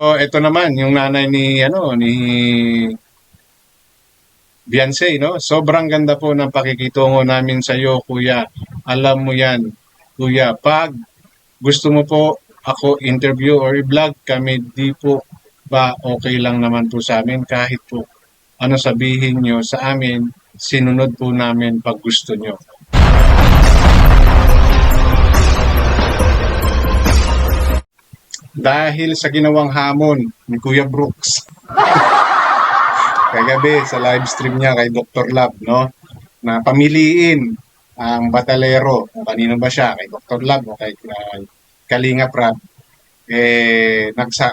Oh, ito naman yung nanay ni Beyonce, no? Sobrang ganda po ng pakikitungo namin sa iyo, kuya. Alam mo 'yan, kuya. Pag gusto mo po ako interview or i-vlog kami, di po ba okay lang naman po sa amin kahit po ano sabihin nyo sa amin, sinunod po namin pag gusto nyo. Dahil sa ginawang hamon ni Kuya Brooks kagabi sa live stream niya kay Dr. Lab, no? Na pamiliin ang batalero. Kanino ba siya? Kay Dr. Lab o kay Kalinga Prab?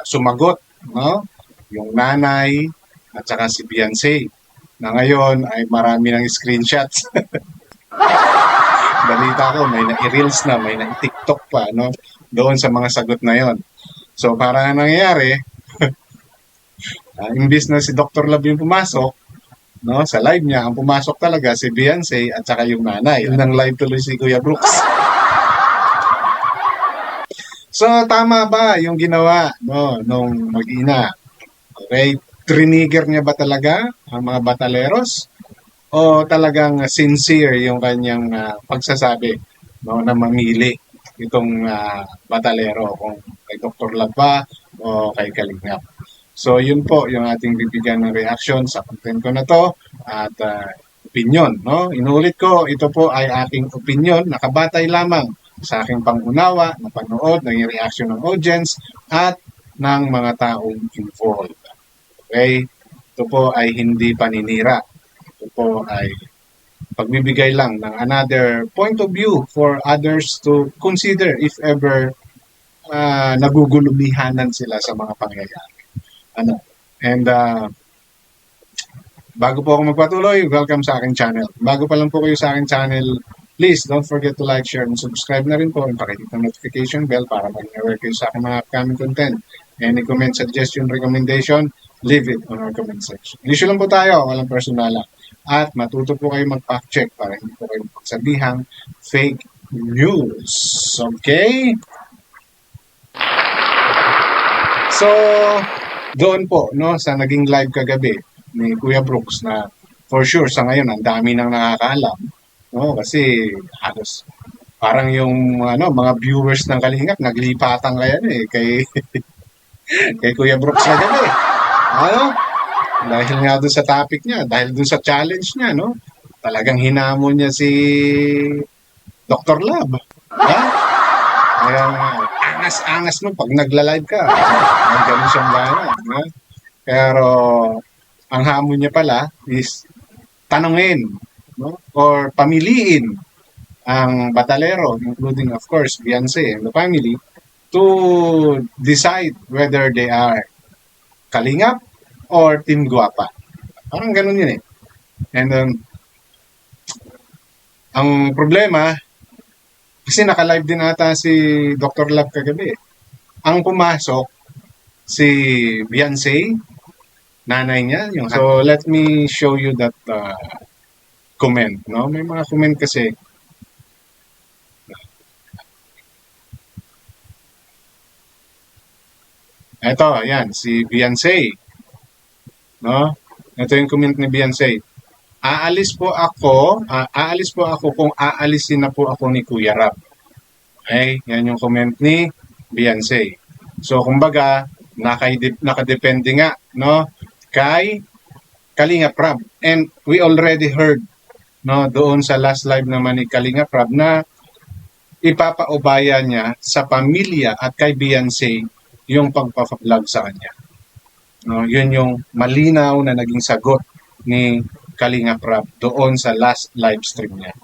Sumagot, no? Yung nanay at saka si Beyonce na ngayon ay marami ng screenshots. Balita ko, may na-reels na, may na-tiktok pa, no? Doon sa mga sagot na yon. So, para nangyayari, imbis na si Dr. Love yung pumasok, no, sa live niya, ang pumasok talaga si Beyonce at saka yung nanay. Yun ang live tuloy si Kuya Brooks. So, tama ba yung ginawa no, nung mag-ina? Okay? Trigger niya ba talaga ang mga bataleros? O talagang sincere yung kanyang pagsasabi no, na mamili itong batalero kung kay Dr. Laba o kay Kalingap. So yun po yung ating bibigyan ng reaction sa content ko na to at opinion. No? Inulit ko, ito po ay aking opinion, nakabatay lamang sa aking pangunawa, na panood, ng reaction ng audience at ng mga taong involved. Okay? Ito po ay hindi paninira. Ito po ay pagbibigay lang ng another point of view for others to consider if ever nagugulumihanan sila sa mga pangyayari. Ano? And bago po ako magpatuloy, welcome sa aking channel. Bago pa lang po kayo sa aking channel, please don't forget to like, share, and subscribe na rin po and pakikita ang notification bell para mag-aware kayo sa aking mga upcoming content. Any comment, suggestion, recommendation, leave it on our comment section. Usual lang po tayo, walang personala. At matuto po kayo mag-fact check para hindi po kayo magsabihang fake news. Okay? So, doon po, no, sa naging live kagabi ni Kuya Brooks na for sure sa ngayon ang dami nang nakakaalam, no, kasi halos parang yung mga viewers ng Kalingap naglipatan kaya kay kay Kuya Brooks kagabi. Ano? Dahil nga doon sa topic niya, dahil doon sa challenge niya, no? Talagang hinamon niya si Dr. Lab. Ha? Kaya angas-angas mo pag nagla-live ka. Ganun siyang gana. Ha? Pero ang hamon niya pala is tanungin, no? Or pamiliin ang batalero, including of course Beyonce and the family, to decide whether they are Kalingap or Team Guapa. Parang ganun yun eh. And ang problema, kasi naka-live din ata si Dr. Love kagabi. Ang pumasok, si Beyonce, nanay niya. So, let me show you that comment. No? May mga comment kasi. Ito, ayan, si Beyonce. No? Ito yung comment ni Beyonce. Aalis po ako kung aalisin na po ako ni Kuya Rab. Okay? Yan yung comment ni Beyonce. So, kumbaga, nakadepende nga, no? Kay Kalinga Prab. And we already heard, no, doon sa last live naman ni Kalinga Prab na ipapaubaya niya sa pamilya at kay Beyonce yung pagpapa-vlog sa kanya. No, yun yung malinaw na naging sagot ni Kalinga Prab doon sa last live stream niya.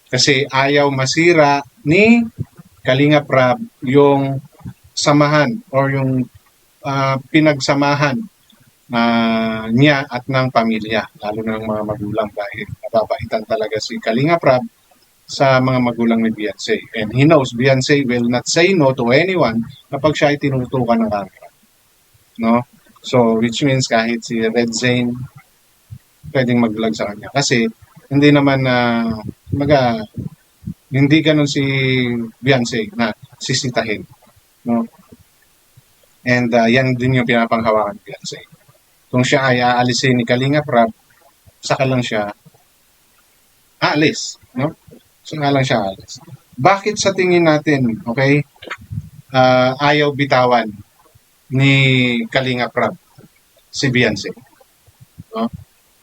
Kasi ayaw masira ni Kalinga Prab yung samahan or yung pinagsamahan niya at ng pamilya, lalo na ng mga magulang dahil nababaitan talaga si Kalinga Prab sa mga magulang ni Beyonce. And he knows Beyonce will not say no to anyone kapag siya ay tinutukan ng camera. No? So, which means kahit si Red Zane pwedeng mag-vlog sa kanya. Kasi, hindi naman hindi ganun si Beyonce na sisitahin. No? And yan din yung pinapanghawakan ni Beyonce. Kung siya ay aalisin ni Kalinga Prab, saka lang siya aalis, no? Saka lang siya aalis. Bakit sa tingin natin, okay, ayaw bitawan ni Kalinga Prab si Beyonce? No?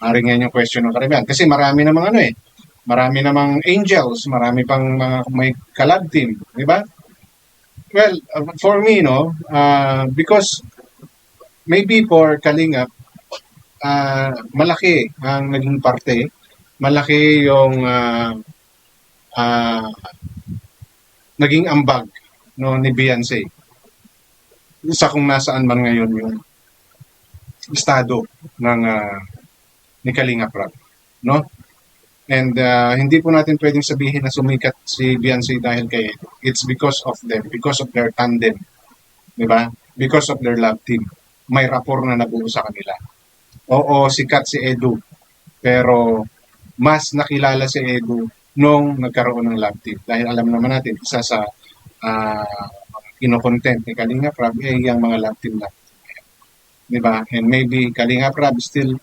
Maring yan yung question ng karamihan. Kasi marami namang ano eh, marami namang angels, marami pang mga may collab team, di ba? Well, for me, no, because maybe for Kalingap, malaki ang naging parte, malaki yung naging ambag no ni Beyonce sa kung nasaan man ngayon yung estado ng ni Kalinga Prab, no? And hindi po natin pwedeng sabihin na sumikat si Beyonce dahil kay Edo. It's because of them, because of their tandem, di ba? Because of their love team. May rapport na nabuo sa kanila. Oo, sikat si Edu, pero mas nakilala si Edu nung nagkaroon ng love team. Dahil alam naman natin, isa sa kinokontent ni Kalinga Prab ay yung mga love team na. Di ba? And maybe Kalinga Prab still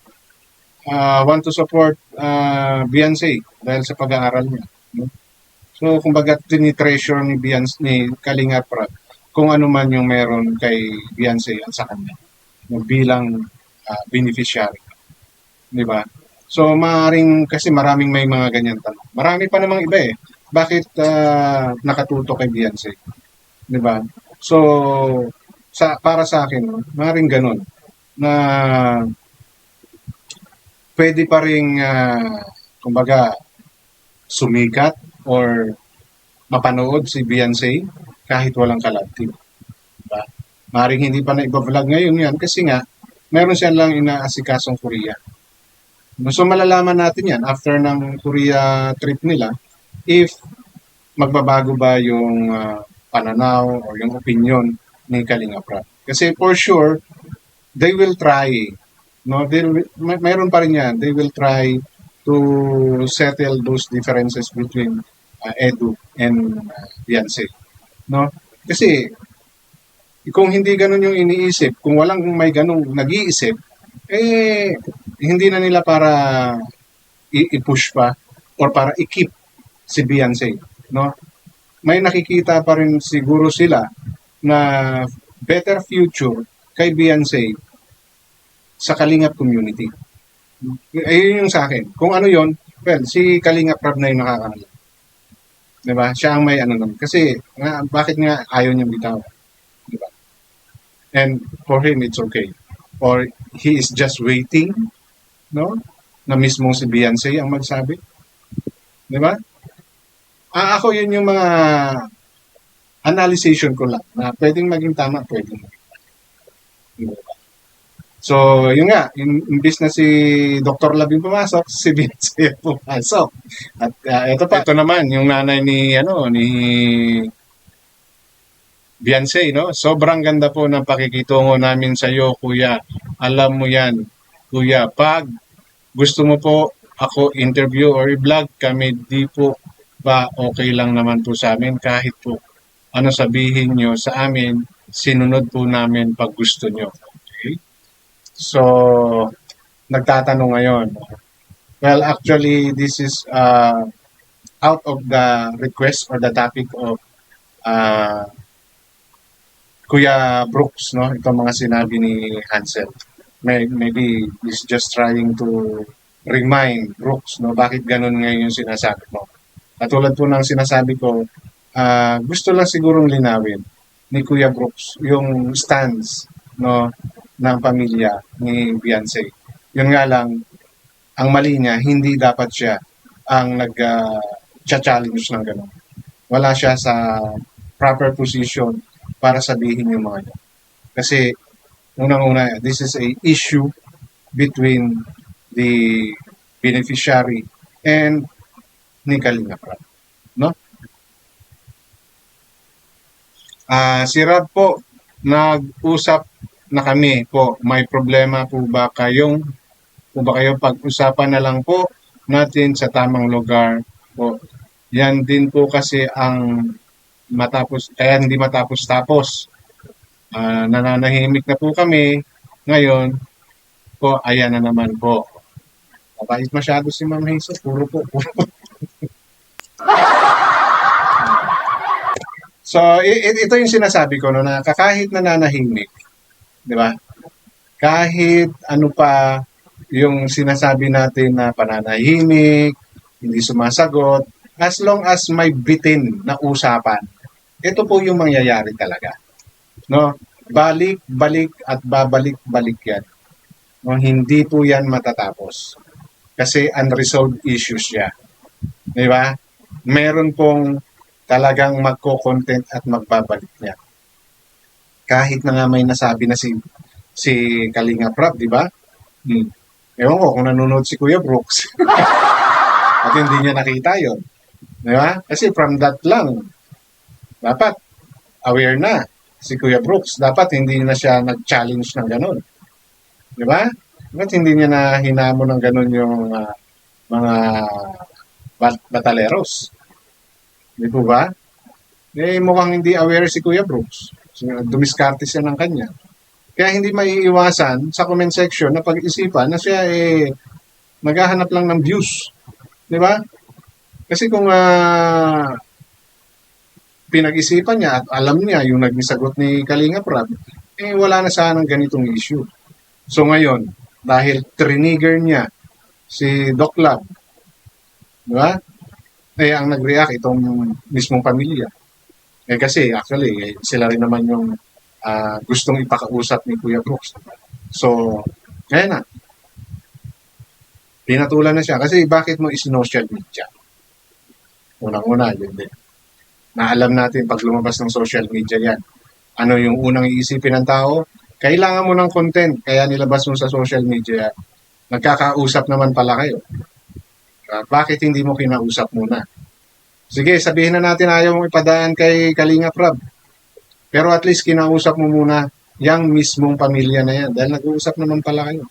want to support Beyonce dahil sa pag-aaral niya. No? So, kumbaga, tinitreasure ni Beyonce, ni Kalinga Prab kung ano man yung meron kay Beyonce at sa kanya no, bilang beneficiary. Di ba? So, maaaring, kasi maraming may mga ganyan tanong. Marami pa namang iba eh. Bakit nakatuto kay Beyonce? Di ba? So, para sa akin, maaaring ganun na pwede pa rin, kumbaga, sumikat or mapanood si Beyonce kahit walang collab team. Diba? Maring hindi pa na iba-vlog ngayon yan kasi nga, meron siya lang inaasikasong Korea. So malalaman natin yan after ng Korea trip nila if magbabago ba yung pananaw o yung opinion ni Kalinga Prab. Kasi for sure, they will try. No, mayroon pa rin yan. They will try to settle those differences between Edu and Beyonce. No? Kasi kung hindi ganun yung iniisip, kung walang may ganung nag-iisip, hindi na nila para i-push pa or para i-keep si Beyonce. No? May nakikita pa rin siguro sila na better future kay Beyonce sa Kalingap community. Ayun yung sa akin. Kung ano yon, well, si Kalingap Prab na yung nakakaalam. Diba? Siya ang may ano naman. Kasi, bakit nga ayaw niyang bitaw? Diba? And for him, it's okay. Or he is just waiting, no? Na mismo si Beyonce ang magsabi. Diba? Ako yun yung mga analyzation ko lang na pwedeng maging tama, pwedeng maging tama. Diba? So, yun nga, imbis na si Dr. Lab yung pumasok, si Beyonce pumasok. At ito naman, yung nanay ni Beyonce, no? Sobrang ganda po ng pakikitungo namin sa iyo, kuya. Alam mo yan, kuya. Pag gusto mo po ako interview or i-vlog kami, di po ba okay lang naman po sa amin kahit po ano sabihin nyo sa amin, sinunod po namin pag gusto nyo. Okay? So, nagtatanong ngayon. Well, actually, this is out of the request or the topic of Kuya Brooks, no? Itong mga sinabi ni Hansel. Maybe he's just trying to remind Brooks, no? Bakit ganun ngayon yung sinasabi mo? Katulad po ng sinasabi ko, gusto lang sigurong linawin ni Kuya Brooks yung stance, no? Ng pamilya ni Beyonce. Yun nga lang, ang mali niya, hindi dapat siya ang nag-challenge ng gano'n. Wala siya sa proper position para sabihin yung mga yan. Kasi, unang-una, this is a issue between the beneficiary and ni Kalinga Prab. No? Si Rab po, nag-usap na kami po, may problema po ba kayo pag-usapan na lang po natin sa tamang lugar po. Yan din po kasi ang kaya hindi matapos-tapos. Nananahimik na po kami. Ngayon po, ayan na naman po. Mabait masyado si Ma'am Hazel. Puro po. So, ito yung sinasabi ko, no, na kahit nananahimik, di ba? Kahit ano pa yung sinasabi natin na pananahimik, hindi sumasagot, as long as may bitin na usapan, ito po yung mangyayari talaga. No? Balik-balik at babalik-balik yan. No? Hindi po yan matatapos. Kasi unresolved issues siya. Di ba? Meron pong talagang magko-content at magbabalik niya. Kahit na nga may nasabi na si Kalinga Prab, di ba? Ewan ko kung nanonood si Kuya Brooks. At hindi niya nakita yon, di ba? Kasi from that lang, dapat aware na si Kuya Brooks. Dapat hindi na siya nag-challenge ng ganun. Di ba? Dapat hindi niya na hinamo ng ganun yung mga bataleros. Di po ba? Eh, mukhang hindi aware si Kuya Brooks. Dumiskarte siya ng kanya. Kaya hindi maiiwasan sa comment section na pag-isipan na siya naghahanap lang ng views. Di ba? Kasi kung pinag-isipan niya at alam niya yung nagsagot ni Kalinga Prab, wala na sanang ganitong issue. So ngayon, dahil trigger niya si Doc Lab, di ba? Ang nag-react itong mismong pamilya. Kasi actually, sila rin naman yung gustong ipakausap ni Kuya Brooks. So, kaya na. Pinatulan na siya. Kasi bakit mo is-social media? Unang-una, yun din. Na alam natin pag lumabas ng social media yan. Ano yung unang iisipin ng tao? Kailangan mo ng content. Kaya nilabas mo sa social media. Nagkakausap naman pala kayo. Bakit hindi mo kinausap muna? Sige, sabihin na natin ayaw mong ipadaan kay Kalinga Prab. Pero at least kinausap mo muna yung mismong pamilya na yan. Dahil nag-uusap naman pala kayo.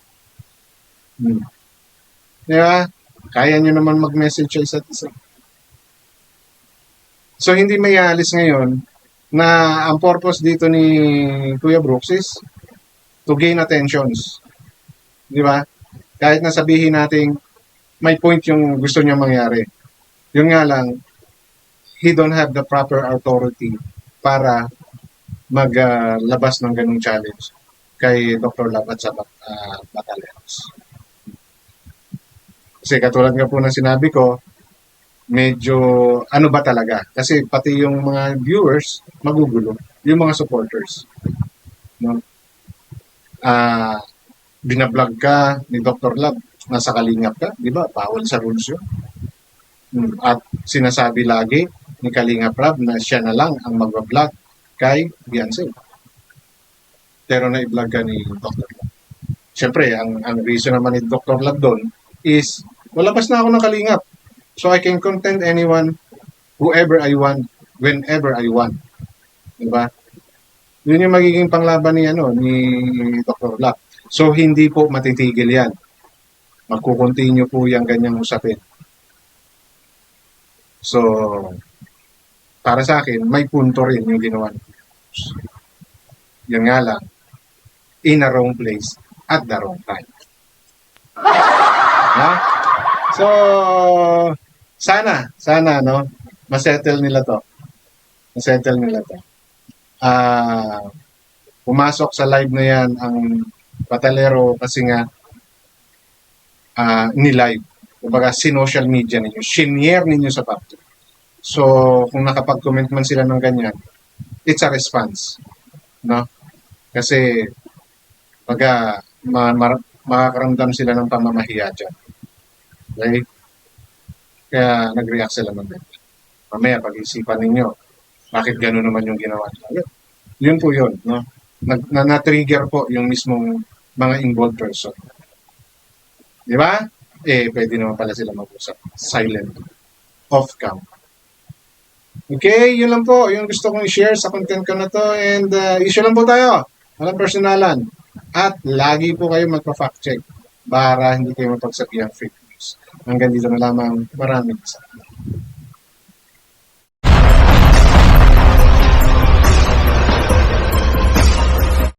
Di ba? Kaya nyo naman mag-message sa isa't isa. So, hindi may alis ngayon na ang purpose dito ni Kuya Brooks is to gain attentions. Di ba? Kahit na sabihin natin may point yung gusto niya mangyari. Yun nga lang, he don't have the proper authority para maglabas ng ganung challenge kay Dr. Lab at sa Bataleros. Kasi katulad nga po ng sinabi ko, medyo ano ba talaga? Kasi pati yung mga viewers, magugulo. Yung mga supporters. No? Binablog ka ni Dr. Lab, nasa kalingap ka, di ba? Bawal sa rules yun. At sinasabi lagi ni Kalinga Prab na siya na lang ang mag-vlog kay Beyonce. Pero na-vlog ka ni Dr. Lab. Siyempre, ang reason naman ni Dr. Lab doon is, walabas na ako ng kalingap. So I can content anyone, whoever I want, whenever I want. Diba? Yun yung magiging panglaban ni Dr. Lab. So hindi po matitigil yan. Magkukontinue po yung ganyang usapin. So, para sa akin, may punto rin yung ginawa ni Yun nga lang, in a wrong place at the wrong time. Ha? So, sana, no? Masettle nila to. Pumasok sa live na yan ang Batalero kasi nga ni-live. Kumbaga, sinocial media ninyo. Shinare ninyo sa public. So, kung nakapag-comment man sila ng ganyan, it's a response. No? Kasi, makakaramdam sila ng pamamahiya dyan. Okay? Kaya, nag-react sila ng ganyan. Mamaya, pag-isipan ninyo, bakit gano'n naman yung ginawa nila? Yun po yun. No? Na-trigger po yung mismong mga involved person. Di ba? Pwede naman pala sila mag-usap. Silent. Off-cam. Okay, yun lang po. Yung gusto kong i-share sa content ko na to. And issue lang po tayo. Walang personalan. At lagi po kayo magpa-fact check para hindi kayo mapagsabihan fake news. Hanggang dito na lamang. Maraming salamat.